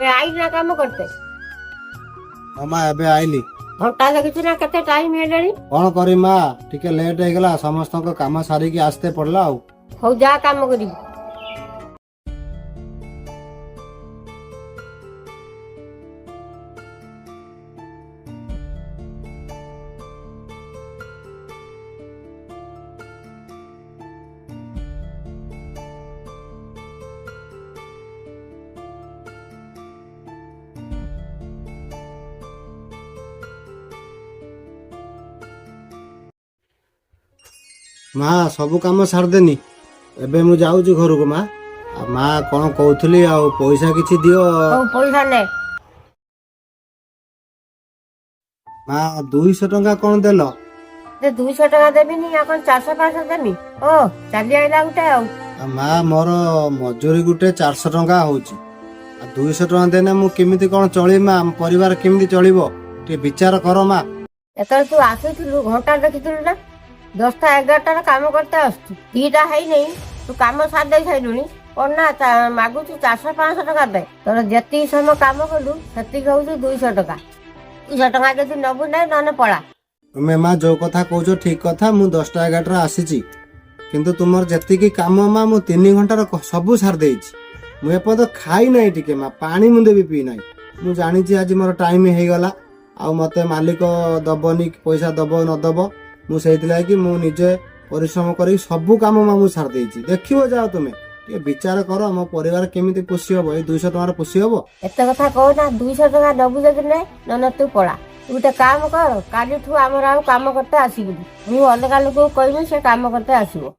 आई ना काम करते मामा एबे आइली घंटा लगी ना केते टाइम हेलानी कौन करी माँ टिके लेट हो गला समस्त काम सारिकी आस्ते पड़ला हो जा काम करी माँ सबु काम सारदेनी एबे मु जाऊँ घर को माँ माँ कौन कहूली पैसा किछि दियो पैसा ने माँ 200 टंका कौन देल 200 टका देबिनी या कौन 400-500 देमी ओ चली आइला गुटे माँ मोर मजूरी गुटे 400 टंका होची 200 टंका देने मु केमिति कौन चली माँ परिवार केमिति चलिबो टे विचार कर माँ एतर तू आसीथिलु घंटा देखिथिलु ना 10टा 11टा काम करते आसतु दीटा है नहीं तू काम साथ दे साइलुनी और ना मागुचु 400-500 टका दे तोर जति समय काम कलु सेति कहू 200 टका 200 टका जदि नबु नै नने पळा तुमे माँ जो कथा कहछो ठीक कथा मु 10टा 11टा आसीची किंतु तुमर जति की काम माँ मु 3 घंटार सबु सार देइची मु एपद खाई नै टिके माँ पानी मुंदे भी पी नै मु जानि छी आज मोर टाइम हे गला आ मते मालिक दबनी पैसा दबो न दबो मु सेहितला कि मु निजे परिश्रम करी सबु काम माँ मु सार देइची देखिबो जाओ तुमे ये विचार कर मो परिवार केमिति पोषी हबो ए 200 टका पोषी हबो एते कथा कहना 200 टका दबु जदि नै नने तू पळा तू ते काम कर काली ठू हमर आउ काम करते आसीबी मु अलगा लोक कहबी से काम करते आसीबो।